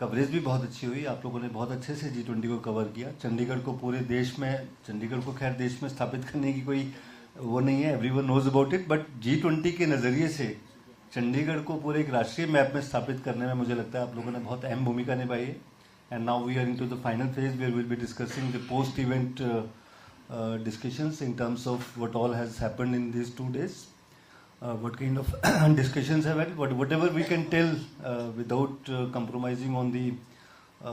Coverage भी बहुत अच्छी हुई। आप लोगों ने बहुत अच्छे से G20 को कवर किया। चंडीगढ़ को पूरे देश में, चंडीगढ़ को खैर देश में स्थापित करने की कोई वो नहीं है, everyone knows about it, but G20 के नज़रिए से चंडीगढ़ को पूरे एक राष्ट्रीय मैप में स्थापित करने में मुझे लगता है आप लोगों ने बहुत अहम भूमिका निभाई है। And now we are into the final phase where will be discussing the post event discussions in terms of what all has happened in these 2 days. What kind of discussions have had, whatever we can tell without compromising on the,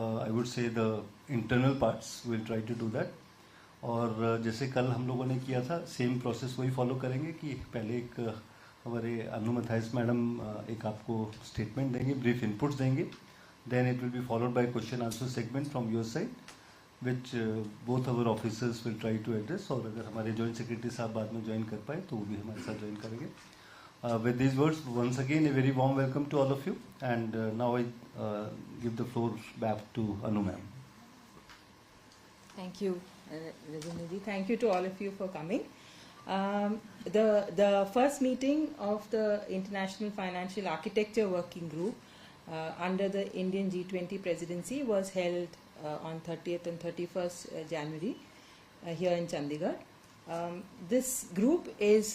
I would say, the internal parts, we'll try to do that. और जैसे कल हम लोगों ने किया था, same process वही follow करेंगे कि पहले एक हमारे अनु मथाइस मैडम एक आपको स्टेटमेंट देंगे, ब्रीफ इनपुट्स देंगे, then it will be followed by question answer segment from your side which both our officers will try to address. और अगर हमारे जॉइंट सेक्रेटरी साहब बाद में ज्वाइन कर पाए तो वो भी हमारे साथ ज्वाइन करेंगे. With these words, once again a very warm welcome to all of you, and now I give the floor back to Anu ma'am. Thank you, Rajendra. Thank you to all of you for coming. The first meeting of the International Financial Architecture Working Group under the Indian G20 presidency was held on 30th and 31st January here in Chandigarh. This group is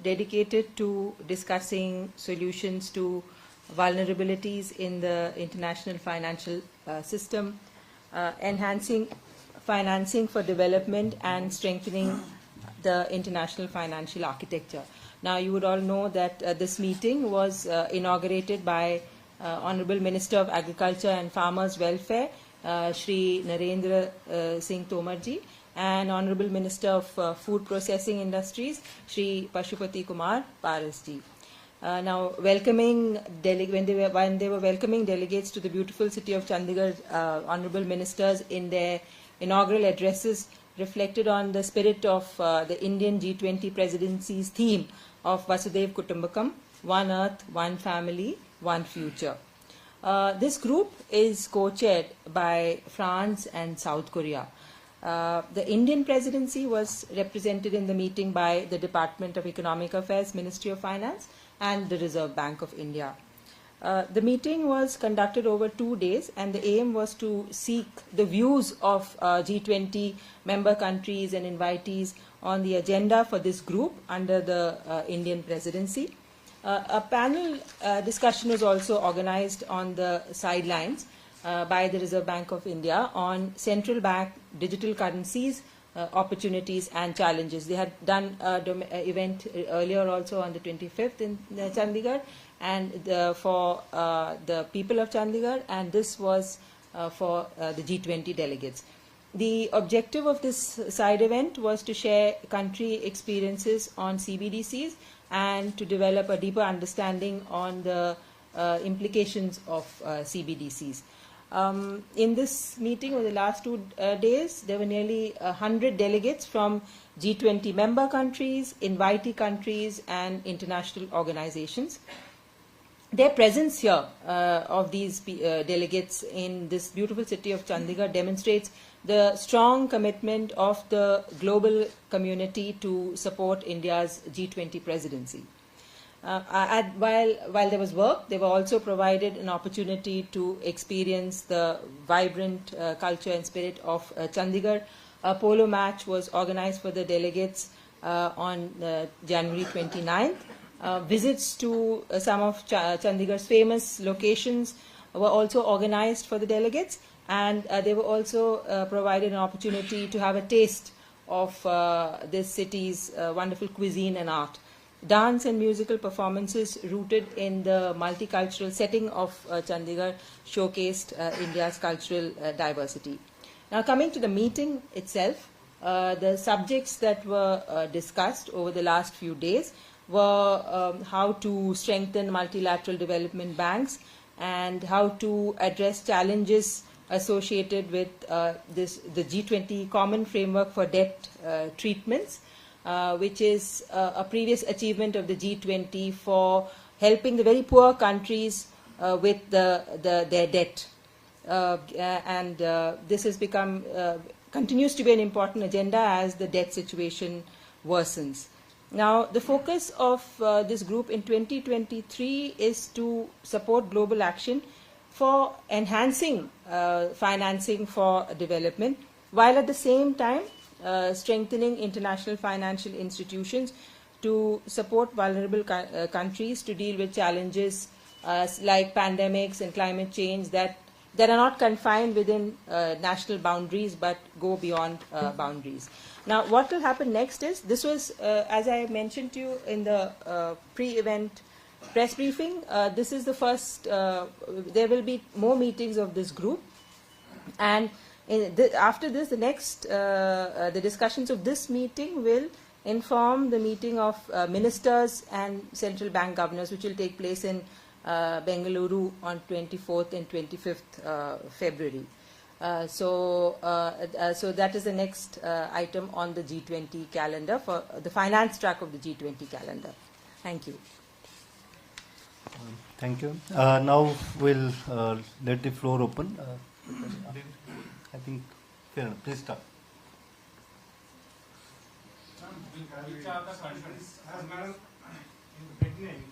dedicated to discussing solutions to vulnerabilities in the international financial system, enhancing financing for development and strengthening the international financial architecture. Now you would all know that this meeting was inaugurated by Honorable Minister of Agriculture and Farmers Welfare, Shri Narendra Singh Tomarji, and Honorable Minister of Food Processing Industries, Shri Pashupati Kumar Parasji. Now, welcoming when they were welcoming delegates to the beautiful city of Chandigarh, Honorable Ministers in their inaugural addresses reflected on the spirit of the Indian G20 presidency's theme of Vasudhaiv Kutumbakam, one earth, one family, one future. This group is co-chaired by France and South Korea. The Indian presidency was represented in the meeting by the Department of Economic Affairs, Ministry of Finance, and the Reserve Bank of India. The meeting was conducted over 2 days, and the aim was to seek the views of G20 member countries and invitees on the agenda for this group under the Indian presidency. A panel discussion was also organized on the sidelines by the Reserve Bank of India on central bank digital currencies, opportunities and challenges. They had done an event earlier also on the 25th in Chandigarh, and for the people of Chandigarh, and this was for the G20 delegates. The objective of this side event was to share country experiences on CBDCs and to develop a deeper understanding on the implications of CBDCs. In this meeting over the last 2 days, there were nearly 100 delegates from G20 member countries, invitee countries, and international organizations. Their presence here of these delegates in this beautiful city of Chandigarh demonstrates the strong commitment of the global community to support India's G20 presidency. While there was work, they were also provided an opportunity to experience the vibrant culture and spirit of Chandigarh. A polo match was organized for the delegates on January 29th. Visits to some of Chandigarh's famous locations were also organized for the delegates, and they were also provided an opportunity to have a taste of this city's wonderful cuisine and art. Dance and musical performances rooted in the multicultural setting of Chandigarh showcased India's cultural diversity. Now, coming to the meeting itself, the subjects that were discussed over the last few days were how to strengthen multilateral development banks and how to address challenges associated with the G20 Common Framework for Debt Treatments, which is a previous achievement of the G20 for helping the very poor countries with their debt. This has become, continues to be an important agenda as the debt situation worsens. Now, the focus of this group in 2023 is to support global action for enhancing financing for development, while at the same time strengthening international financial institutions to support vulnerable countries to deal with challenges like pandemics and climate change that are not confined within national boundaries but go beyond boundaries. Now, what will happen next is, this was, as I mentioned to you in the pre-event press briefing, this is the first, there will be more meetings of this group, and after this, the next, the discussions of this meeting will inform the meeting of ministers and central bank governors, which will take place in Bengaluru on 24th and 25th February. So that is the next item on the G20 calendar, for the finance track of the G20 calendar. Thank you. Thank you. Now we'll let the floor open. I think, fair enough. Please start. Which are the countries, as madam, in the beginning,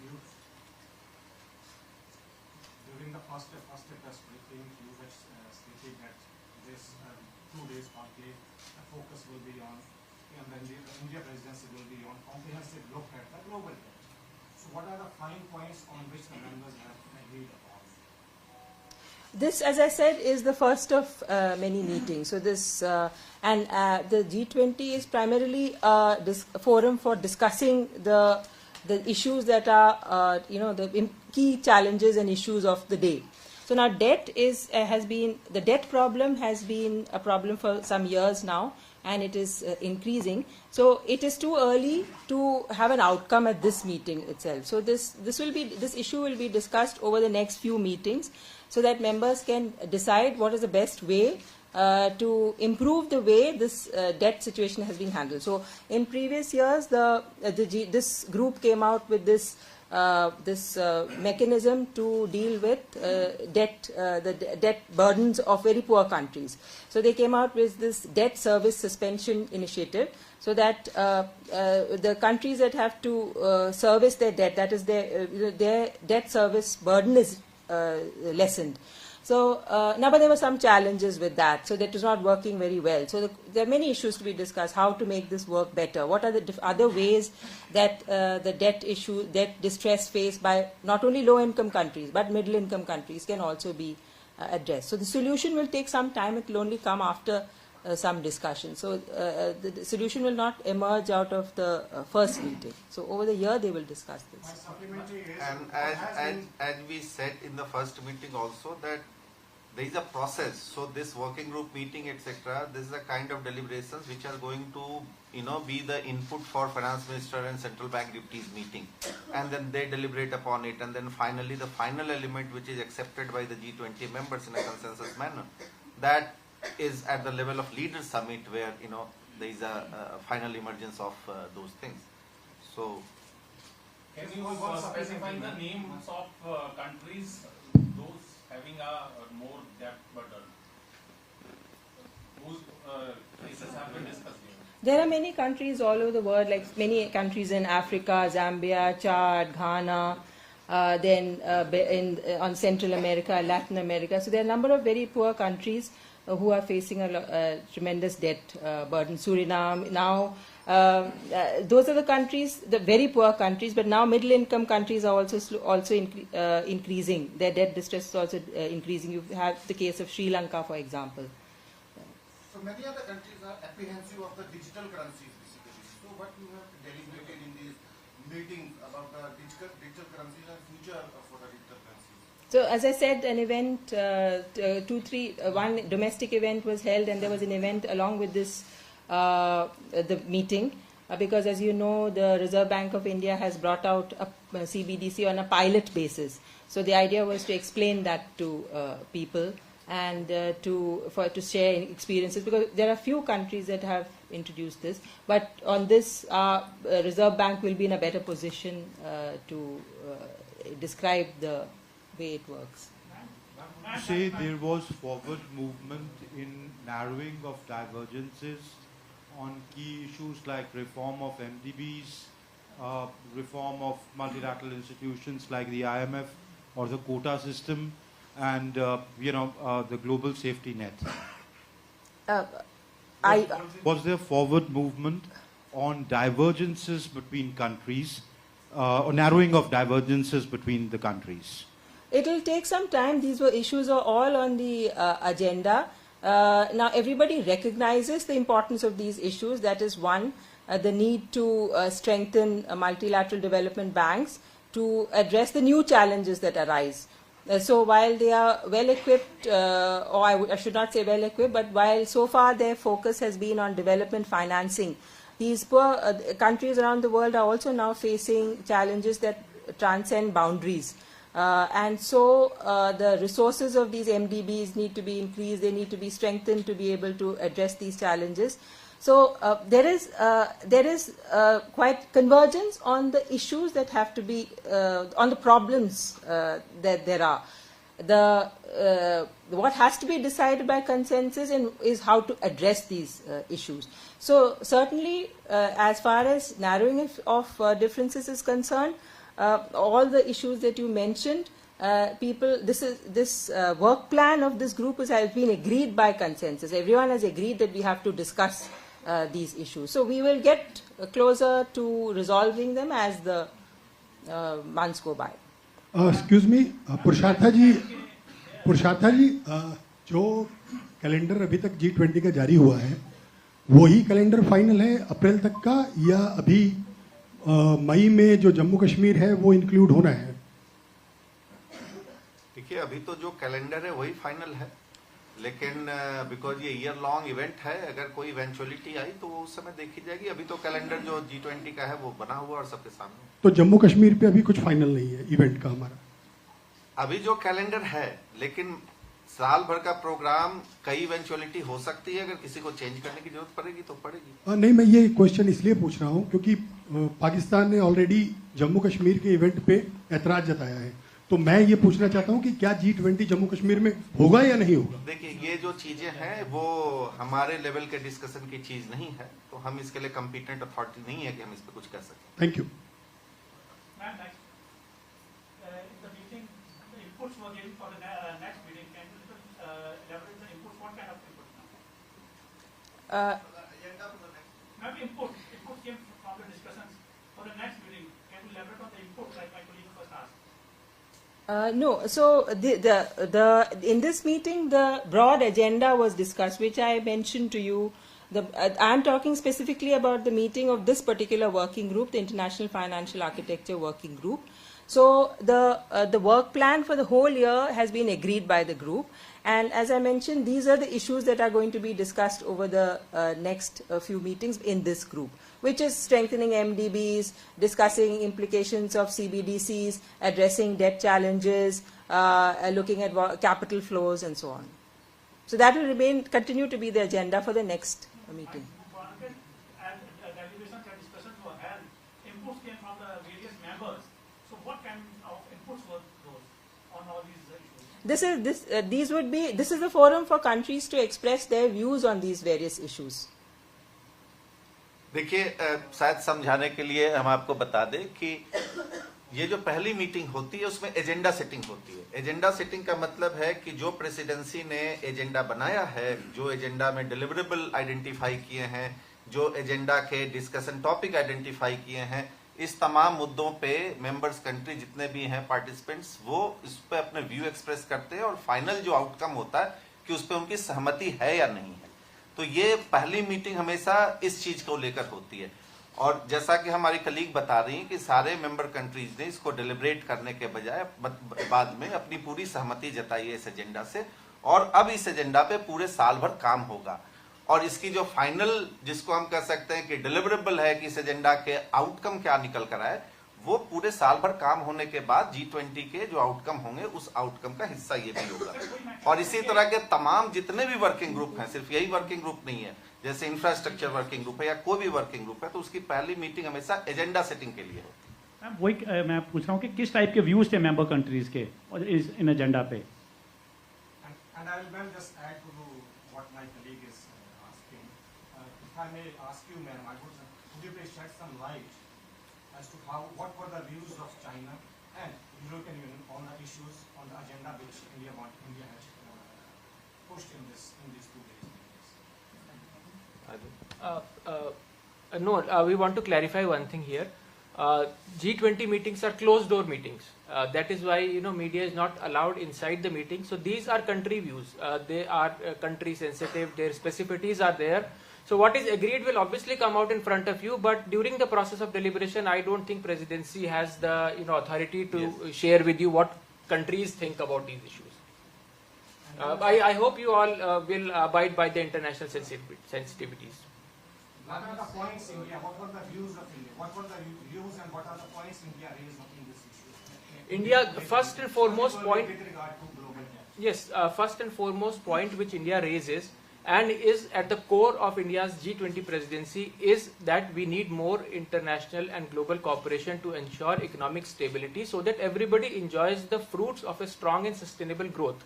during the first press briefing, you were stating that this 2 days conclave, the focus will be on, and then the India presidency will be on comprehensive look at the global debt. So what are the fine points on which the members have agreed upon? This, as I said, is the first of many meetings. So this, and the G20 is primarily a forum for discussing the issues that are, the key challenges and issues of the day. So now debt has been, the debt problem has been a problem for some years now, and it is increasing. So it is too early to have an outcome at this meeting itself. So this issue will be discussed over the next few meetings, so that members can decide what is the best way to improve the way this debt situation has been handled. So in previous years, this group came out with this mechanism to deal with the debt burdens of very poor countries. So they came out with this debt service suspension initiative, so that the countries that have to service their debt, that is their debt service burden is lessened. So now, but there were some challenges with that, so that is not working very well. So there are many issues to be discussed: how to make this work better. What are the other ways that the debt distress faced by not only low-income countries but middle-income countries can also be addressed. So the solution will take some time; it will only come after some discussion. So the solution will not emerge out of the first meeting. So over the year they will discuss this. And as we said in the first meeting also, that there is a process. So this working group meeting, etc., this is a kind of deliberations which are going to, be the input for finance minister and central bank deputies meeting, and then they deliberate upon it, and then finally the final element which is accepted by the G20 members in a consensus manner, that is at the level of leaders summit, where there is a final emergence of those things. So Can you specify the names of countries, those having a more debt burden, whose cases have been discussed here? There are many countries all over the world, like many countries in Africa, Zambia, Chad, Ghana, on Central America, Latin America. So there are a number of very poor countries who are facing a tremendous debt burden. Suriname, now those are the countries, the very poor countries, but now middle-income countries are also increasing. Their debt distress is also increasing. You have the case of Sri Lanka, for example. So many other countries are apprehensive of the digital currencies, basically. So what you have deliberated in these meetings about the digital currencies and future for the digital currencies? So as I said, an event, one domestic event was held, and there was an event along with this, the meeting, because as you know, the Reserve Bank of India has brought out a CBDC on a pilot basis. So the idea was to explain that to people, and to share experiences, because there are few countries that have introduced this. But on this, Reserve Bank will be in a better position to describe the way it works. You say there was forward movement in narrowing of divergences on key issues like reform of MDBs, reform of multilateral institutions like the IMF or the quota system, and the global safety net. Was there forward movement on divergences between countries, or narrowing of divergences between the countries? It will take some time. These issues are all on the agenda. Now, everybody recognizes the importance of these issues. That is one, the need to strengthen multilateral development banks to address the new challenges that arise. So while they are well equipped, or I should not say well equipped, but while so far their focus has been on development financing, these poor countries around the world are also now facing challenges that transcend boundaries. And so the resources of these MDBs need to be increased, they need to be strengthened to be able to address these challenges. So there is quite convergence on the issues that have to be, on the problems that there are. What has to be decided by consensus is how to address these issues. So certainly, as far as narrowing of differences is concerned, all the issues that you mentioned, this work plan of this group has been agreed by consensus. Everyone has agreed that we have to discuss these issues. So we will get closer to resolving them as the months go by. Excuse me, पुरुषार्था जी, जो calendar अभी तक G20 का जारी हुआ है, वही calendar final है अप्रैल तक का, या अभी मई में जो जम्मू कश्मीर है वो इंक्लूड होना है? देखिए, अभी तो जो कैलेंडर है वही फाइनल है, लेकिन बिकॉज ये ईयर लॉन्ग इवेंट है, अगर कोई इवेंचुअलिटी आई तो वो उस समय देखी जाएगी. अभी तो कैलेंडर जो G20 का है वो बना हुआ और सबके सामने. तो जम्मू कश्मीर पे अभी कुछ फाइनल नहीं है इवेंट का हमारा? अभी जो कैलेंडर है, लेकिन साल भर का प्रोग्राम कई इवेंचुअलिटी हो सकती है. अगर किसी को चेंज करने की जरूरत पड़ेगी तो पड़ेगी. नहीं, मैं ये क्वेश्चन इसलिए पूछ रहा हूँ क्योंकि पाकिस्तान ने ऑलरेडी जम्मू कश्मीर के इवेंट पे ऐतराज जताया है. तो मैं ये पूछना चाहता हूँ कि क्या G20 जम्मू कश्मीर में होगा या नहीं होगा? देखिए, ये जो चीजें हैं वो हमारे लेवल के डिस्कशन की चीज नहीं है, तो हम इसके लिए कॉम्पिटेंट अथॉरिटी नहीं है कि हम इस पे कुछ कर सकें. Thank you. Input came from the discussions for the next meeting. Can you elaborate on the input like my colleague first asked? No. So in this meeting, the broad agenda was discussed, which I mentioned to you. I'm talking specifically about the meeting of this particular working group, the International Financial Architecture Working Group. So the work plan for the whole year has been agreed by the group. And as I mentioned, these are the issues that are going to be discussed over the next few meetings in this group, which is strengthening MDBs, discussing implications of CBDCs, addressing debt challenges, looking at capital flows, and so on. So that will continue to be the agenda for the next meeting. As deliberations and discussions were held, inputs came from the various members. So what kind of inputs were those on all these issues? This is the forum for countries to express their views on these various issues. देखिए, शायद समझाने के लिए हम आपको बता दें कि ये जो पहली मीटिंग होती है उसमें एजेंडा सेटिंग होती है. एजेंडा सेटिंग का मतलब है कि जो प्रेसिडेंसी ने एजेंडा बनाया है, जो एजेंडा में डिलिवरेबल आइडेंटिफाई किए हैं, जो एजेंडा के डिस्कशन टॉपिक आइडेंटिफाई किए हैं, इस तमाम मुद्दों पे मेंबर्स कंट्री जितने भी हैं पार्टिसिपेंट्स, वो इस पे अपने व्यू एक्सप्रेस करते हैं और फाइनल जो आउटकम होता है कि उस पे उनकी सहमति है या नहीं है. तो ये पहली मीटिंग हमेशा इस चीज को लेकर होती है. और जैसा कि हमारी कलीग बता रही हैं कि सारे मेंबर कंट्रीज ने इसको डिलिब्रेट करने के बजाय बाद में अपनी पूरी सहमति जताई है इस एजेंडा से, और अब इस एजेंडा पे पूरे साल भर काम होगा. और इसकी जो फाइनल, जिसको हम कह सकते हैं कि डिलिवरेबल है, कि इस एजेंडा के आउटकम क्या निकल कर आए, वो पूरे साल भर काम होने के बाद G20 के जो आउटकम होंगे उस आउटकम का हिस्सा ये भी होगा. और इसी तरह के तमाम जितने भी वर्किंग ग्रुप हैं, सिर्फ यही वर्किंग ग्रुप नहीं है, जैसे इंफ्रास्ट्रक्चर वर्किंग ग्रुप है या कोई भी वर्किंग ग्रुप है, तो उसकी पहली मीटिंग हमेशा एजेंडा सेटिंग के लिए होती है. वही मैं पूछ रहा हूँ कि किस टाइप के व्यूज थे मेंबर कंट्रीज के इन एजेंडा पे. And I will just add to what my colleague is asking. If I may ask you, ma'am, would you please shed some light as to what were the views of China and European Union on the issues on the agenda which India has pushed in these 2 days. No, we want to clarify one thing here. G20 meetings are closed door meetings. That is why media is not allowed inside the meeting. So these are country views. They are country sensitive. Their specificities are there. So what is agreed will obviously come out in front of you. But during the process of deliberation, I don't think presidency has the authority to share with you what countries think about these issues. I hope you all will abide by the international sensitivities. What are the points India? What were the views of India? What were the views and what are the points India raised in this issue? India, first and foremost point. With regard to global health. Yes, first and foremost point which India raises and is at the core of India's G20 presidency is that we need more international and global cooperation to ensure economic stability so that everybody enjoys the fruits of a strong and sustainable growth.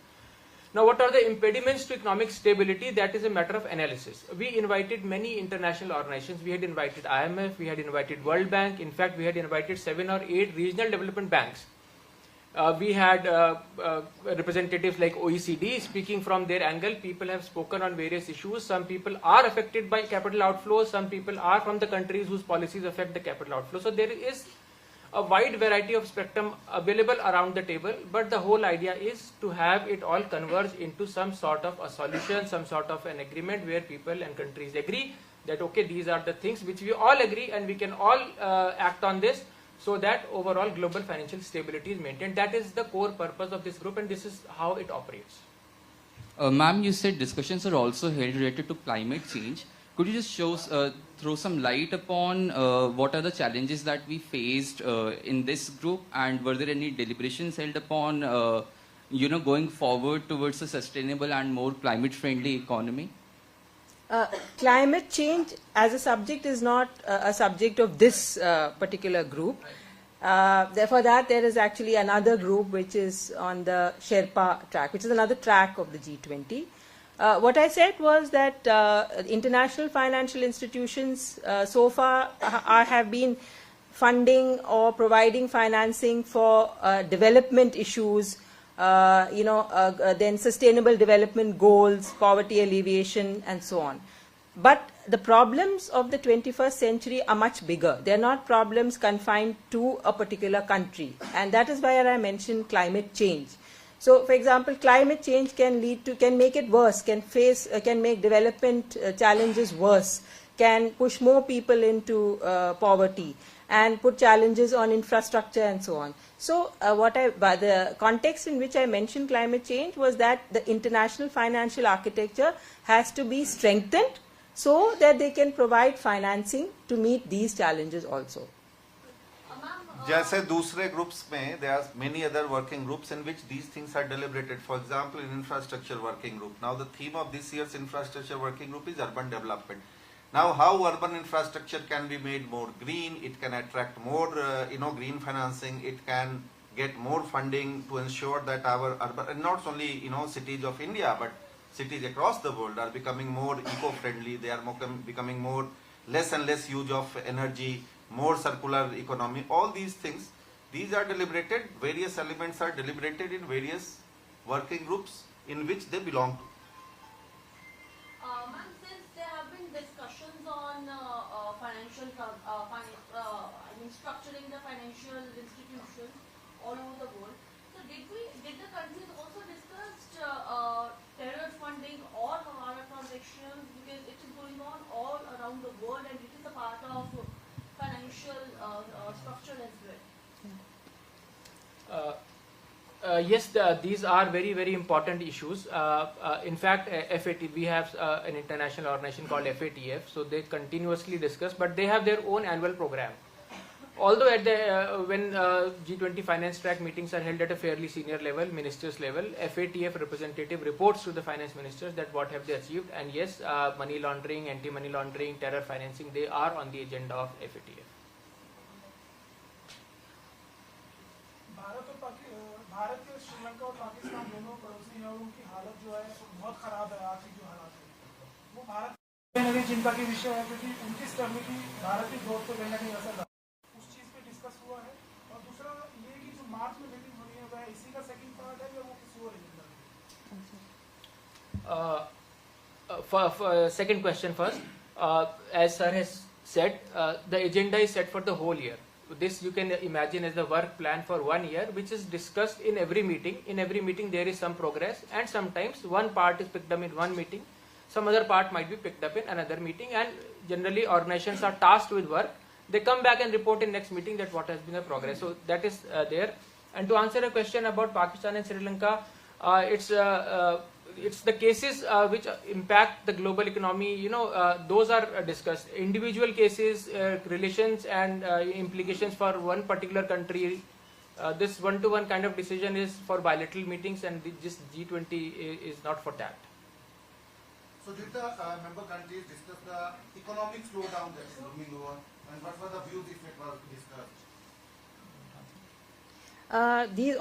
Now, what are the impediments to economic stability? That is a matter of analysis. We invited many international organizations. We had invited IMF, we had invited World Bank. In fact, we had invited 7 or 8 regional development banks. We had representatives like OECD speaking from their angle. People have spoken on various issues. Some people are affected by capital outflows. Some people are from the countries whose policies affect the capital outflow. So there is a wide variety of spectrum available around the table, but the whole idea is to have it all converge into some sort of a solution, some sort of an agreement where people and countries agree that okay, these are the things which we all agree and we can all act on this so that overall global financial stability is maintained. That is the core purpose of this group and this is how it operates. Ma'am, you said discussions are also held related to climate change. Could you just throw some light upon what are the challenges that we faced in this group, and were there any deliberations held upon, going forward towards a sustainable and more climate-friendly economy? Climate change as a subject is not a subject of this particular group. Therefore, there is actually another group which is on the Sherpa track, which is another track of the G20. What I said was that international financial institutions so far have been funding or providing financing for development issues, then sustainable development goals, poverty alleviation, and so on. But the problems of the 21st century are much bigger. They are not problems confined to a particular country, and that is why I mentioned climate change. So, for example, climate change can make it worse, can make development challenges worse, can push more people into poverty, and put challenges on infrastructure and so on. So, the context in which I mentioned climate change was that the international financial architecture has to be strengthened so that they can provide financing to meet these challenges also. जैसे दूसरे groups में there are many other working groups in which these things are deliberated. For example, in infrastructure working group. Now the theme of this year's infrastructure working group is urban development. Now how urban infrastructure can be made more green? It can attract more green financing. It can get more funding to ensure that our urban, and not only cities of India but cities across the world are becoming more eco-friendly. They are becoming more less and less use of energy, more circular economy. All these things, these are deliberated. Various elements are deliberated in various working groups in which they belong to. Ma'am, since there have been discussions on structuring the financial institutions all over the world, so did the countries also discuss terror funding or Hawara transactions, because it is going on all around the world and it is a part of financial structure as well? Yes, these are very, very important issues. In fact, we have an international organization called FATF, so they continuously discuss, but they have their own annual program. Although when G20 finance track meetings are held at a fairly senior level, ministers level, FATF representative reports to the finance ministers that what have they achieved, and yes, money laundering, anti-money laundering, terror financing, they are on the agenda of FATF. Bharat के श्रीलंका और पाकिस्तान दोनों पड़ोसी हैं और उनकी हालत जो है बहुत खराब है। आर्थिक जो हालात है वो भारत कहीं ना कहीं चिंता की विषय है, क्योंकि उनकी स्टेबिलिटी भारत की ग्रोथ पे कहीं ना कहीं असर डालता है। उस चीज़ पे डिस्कस हुआ है। और दूसरा ये कि जो मार्च में मीटिंग होनी है, वह इसी का सेकंड पार्ट है या वो किसी और एजेंडा में? Second question first. As sir has said, the agenda is set for the whole year. This you can imagine as the work plan for 1 year, which is discussed in every meeting. In every meeting there is some progress, and sometimes one part is picked up in one meeting, some other part might be picked up in another meeting, and generally organizations are tasked with work. They come back and report in next meeting that what has been the progress. So that is there. And to answer a question about Pakistan and Sri Lanka, it's the cases which impact the global economy, those are discussed. Individual cases, relations and implications for one particular country, this one-to-one kind of decision is for bilateral meetings, and this G20 is not for that. So did the member countries discuss the economic slowdown that is looming over, and what were the views if it was discussed?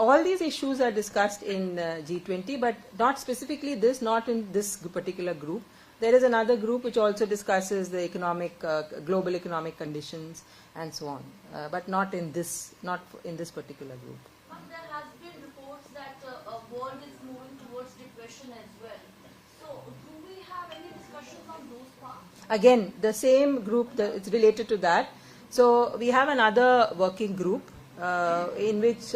All these issues are discussed in G20, but not specifically this, not in this particular group. There is another group which also discusses the global economic conditions and so on, but not in this particular group. But there has been reports that world is moving towards depression as well. So do we have any discussions on those parts? Again, the same group, it's related to that. So we have another working group in which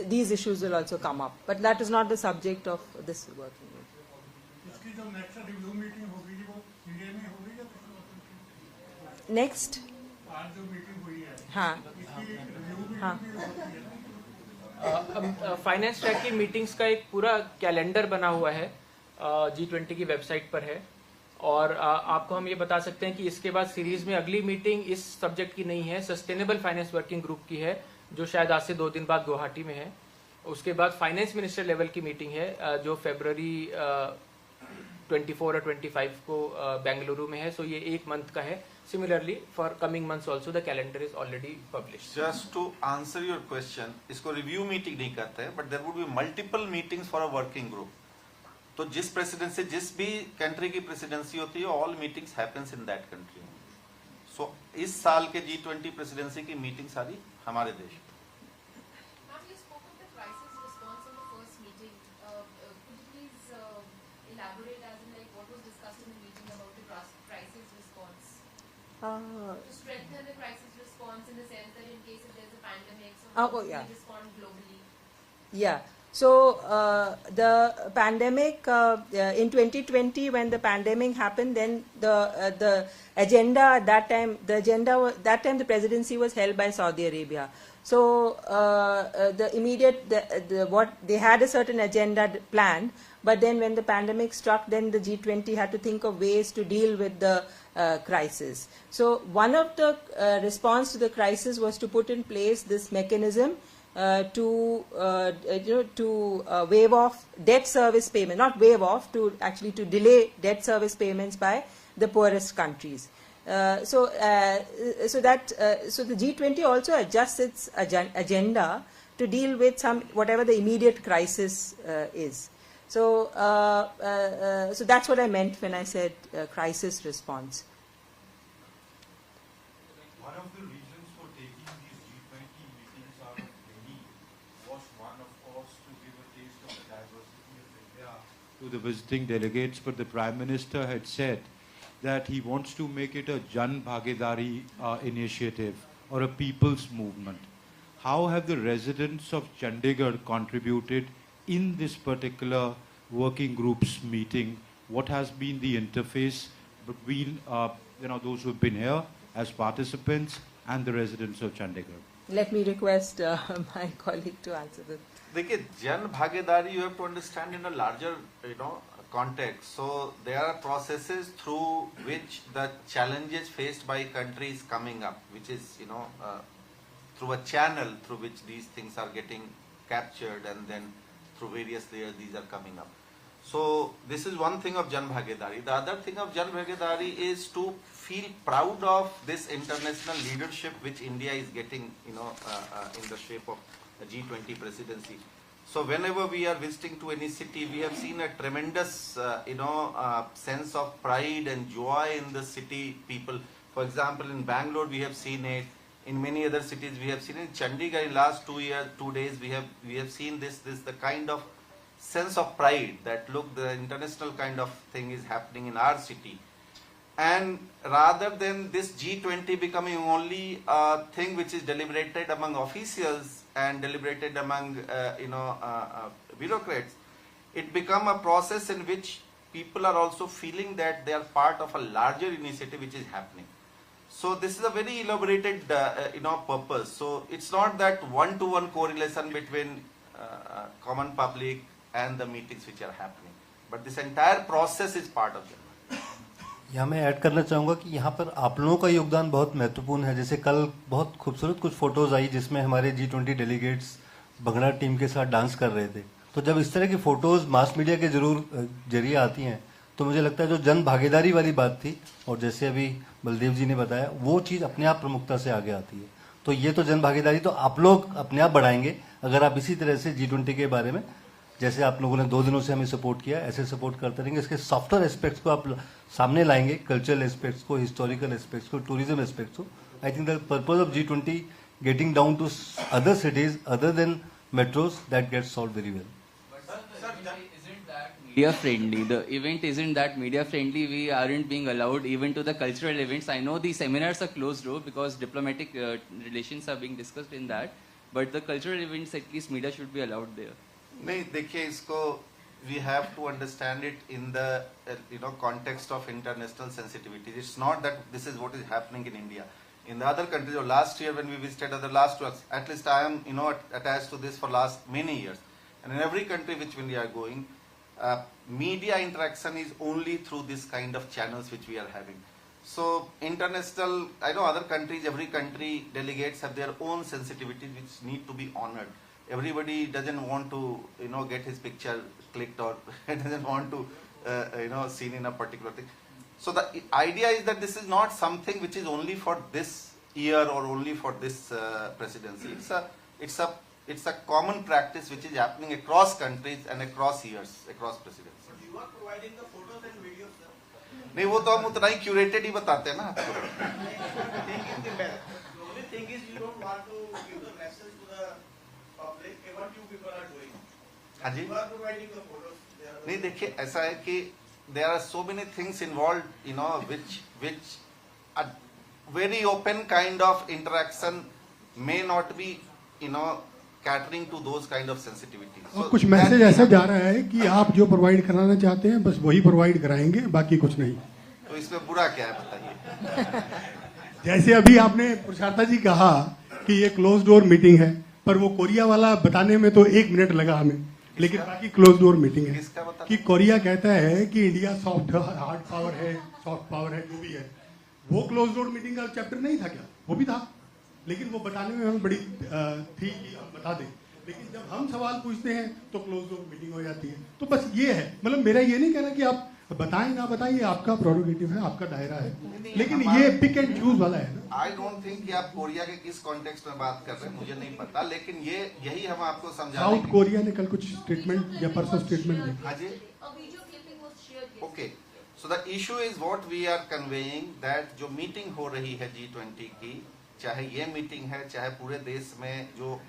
these issues will also come up, but that is not the subject of this working group. Next? Finance track की meetings का एक पूरा calendar बना हुआ है, G20 की website पर है, और आपको हम ये बता सकते हैं कि इसके बाद सीरीज में अगली मीटिंग इस सब्जेक्ट की नहीं है, सस्टेनेबल फाइनेंस वर्किंग ग्रुप की है, जो शायद आज से 2 दिन बाद गुवाहाटी में है. उसके बाद फाइनेंस मिनिस्टर लेवल की मीटिंग है जो फरवरी 24 और 25 को बेंगलुरु में है. सो ये 1 मंथ का है. Similarly, for coming months also the calendar is already published. Just to answer your question, इसको review meeting नहीं कहते हैं, but there would be multiple meetings for a working group. तो जिस प्रेसिडेंसी, जिस भी कंट्री की प्रेसिडेंसी होती है, all meetings happens in that country. So इस साल के G20 प्रेसिडेंसी की मीटिंग सारी हमारे देश में. You spoke of the crisis response in the first meeting. Could you please elaborate as in like what was discussed in the meeting about the crisis response? To strengthen the crisis response in the sense that in case if there's a pandemic, so how do we respond globally? Yeah. So the pandemic in 2020, when the pandemic happened, then the agenda at that time, the presidency was held by Saudi Arabia. So they had a certain agenda planned, but then when the pandemic struck, then the G20 had to think of ways to deal with the crisis. So one of the response to the crisis was to put in place this mechanism to waive off debt service payment, not waive off, to delay debt service payments by the poorest countries. So the G20 also adjusts its agenda to deal with whatever the immediate crisis is. So that's what I meant when I said crisis response. One of the reasons for taking these G20 meetings out of Delhi was one, of course, to give a taste of the diversity of India to the visiting delegates, but the Prime Minister had said that he wants to make it a Jan Bhagidari initiative or a people's movement. How have the residents of Chandigarh contributed in this particular working group's meeting? What has been the interface between those who have been here as participants and the residents of Chandigarh? Let me request my colleague to answer this. देखिए, Jan Bhagidari you have to understand in a larger context. So there are processes through which the challenges faced by countries coming up, which is through a channel through which these things are getting captured, and then through various layers these are coming up. So this is one thing of Jan Bhagidari. The other thing of Jan Bhagidari is to feel proud of this international leadership which India is getting, in the shape of the G20 presidency. So whenever we are visiting to any city, we have seen a tremendous, sense of pride and joy in the city people. For example, in Bangalore, we have seen it. In many other cities we have seen. In Chandigarh in last 2 days we have seen this the kind of sense of pride that look, the international kind of thing is happening in our city. And rather than this G20 becoming only a thing which is deliberated among officials and deliberated among bureaucrats, it become a process in which people are also feeling that they are part of a larger initiative which is happening. So this is a very elaborated purpose. So it's not that one-to-one correlation between common public and the meetings which are happening, but this entire process is part of it. यहाँ मैं add करना चाहूँगा कि यहाँ पर आप लोगों का योगदान बहुत महत्वपूर्ण है। जैसे कल बहुत खूबसूरत कुछ फोटोज आई जिसमें हमारे G20 डेलीगेट्स भंगड़ा टीम के साथ डांस कर रहे थे। तो जब इस तरह की फोटोज मास मीडिया के जरिए आती हैं तो मुझे लगता है जो जन भागीदारी वाली बात थी और जैसे अभी बलदेव जी ने बताया वो चीज़ अपने आप प्रमुखता से आगे आती है। तो ये तो जन भागीदारी तो आप लोग अपने आप बढ़ाएंगे अगर आप इसी तरह से G20 के बारे में जैसे आप लोगों ने 2 दिनों से हमें सपोर्ट किया ऐसे सपोर्ट करते रहेंगे। इसके सॉफ्टवेयर एस्पेक्ट्स को आप सामने लाएंगे, कल्चरल एस्पेक्ट्स को, हिस्टोरिकल एस्पेक्ट्स को, टूरिज्म एस्पेक्ट्स को। I think the purpose of G20 getting down to other cities other than metros that get solved very well. Media friendly. The event isn't that media friendly. We aren't being allowed even to the cultural events. I know the seminars are closed door because diplomatic relations are being discussed in that, but the cultural events at least media should be allowed there. नहीं, देखिए इसको we have to understand it in the context of international sensitivity. It's not that this is what is happening in India. In the other countries, or last year when we visited at least I am attached to this for last many years, and in every country which we are going, media interaction is only through this kind of channels which we are having. So international, I know other countries, every country delegates have their own sensitivities which need to be honored. Everybody doesn't want to get his picture clicked or doesn't want to seen in a particular thing. So the idea is that this is not something which is only for this year or only for this presidency. It's a common practice which is happening across countries and across years, across presidencies. But you are providing the photos and videos, sir. नहीं, वो तो हम उतना ही curated ही बताते हैं ना आपको. The only thing is you don't want to give the message to the public what you people are doing. हाँ जी. You are providing the photos. नहीं, देखिए ऐसा है कि there are so many things involved, which a very open kind of interaction may not be, catering to those kind of sensitivities. और कुछ message ऐसा जा रहा है कि आप जो प्रोवाइड कराना चाहते हैं बस वही प्रोवाइड कराएंगे, बाकी कुछ नहीं। तो इसमें बुरा क्या है बताइए? जैसे अभी आपने पुरुषार्था जी कहा कि ये क्लोज डोर मीटिंग है, पर वो कोरिया वाला बताने में तो 1 मिनट लगा हमें, लेकिन बाकी क्लोज डोर मीटिंग है कि कोरिया कहता है कि इंडिया सॉफ्ट हार्ड पावर है, सॉफ्ट पावर है, जो भी है। वो क्लोज डोर मीटिंग का चैप्टर नहीं था क्या? वो भी था, लेकिन वो बताने में हमें बड़ी थी कि हम बता दें, लेकिन जब हम सवाल पूछते हैं तो क्लोज डोर मीटिंग हो जाती है। तो बस ये है, मतलब मेरा ये नहीं कहना कि आप बताएं ना बताएं, ये आपका प्रोरोगेटिव है, आपका दायरा है, लेकिन ये पिक एंड चूज वाला है ना। आई डोंट थिंक कि आप कोरिया के किस कॉन्टेक्स्ट में बात कर रहे हैं, मुझे नहीं पता, लेकिन यही हम आपको समझा। साउथ कोरिया ने कल कुछ स्टेटमेंट या परसों स्टेटमेंट दी। हाँ जी, okay. So the issue is what we are conveying, that जो मीटिंग हो रही है G20 की, चाहे ये मीटिंग है, चाहे पूरे देश में जो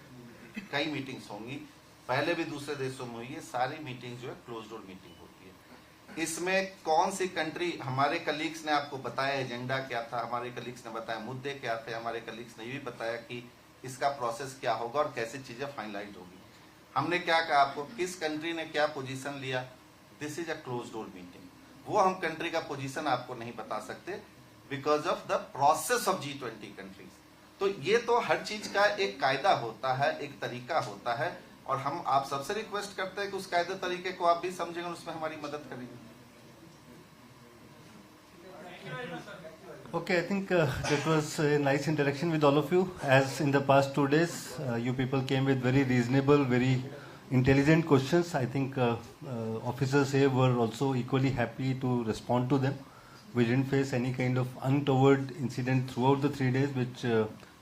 कई मीटिंग्स होंगी, पहले भी दूसरे देशों में हुई है, सारी मीटिंग जो है क्लोज डोर मीटिंग होती है। इसमें कौन सी कंट्री, हमारे कलीग्स ने आपको बताया एजेंडा क्या था, हमारे कलीग्स ने बताया मुद्दे क्या थे, हमारे कलीग्स ने ये भी बताया कि इसका प्रोसेस क्या होगा और कैसे चीजें फाइनलाइज होगी। हमने क्या कहा आपको, किस कंट्री ने क्या पोजीशन लिया, this is a close door meeting. वो हम कंट्री का पोजीशन आपको नहीं बता सकते because of the process of G20 countries. तो ये तो हर चीज का एक कायदा होता है, एक तरीका होता है, और हम आप सबसे रिक्वेस्ट करते हैं कि उस कायदे तरीके को आप भी समझेंगे और उसमें हमारी मदद करेंगे। Okay, I think that was a nice interaction with all of you. As in the past 2 days, you people came with very reasonable, very intelligent questions. I think officers here were also equally happy to respond to them. We didn't face any kind of untoward incident throughout the 3 days,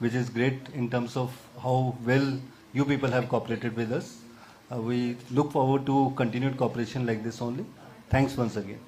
which is great in terms of how well you people have cooperated with us. We look forward to continued cooperation like this only. Thanks once again.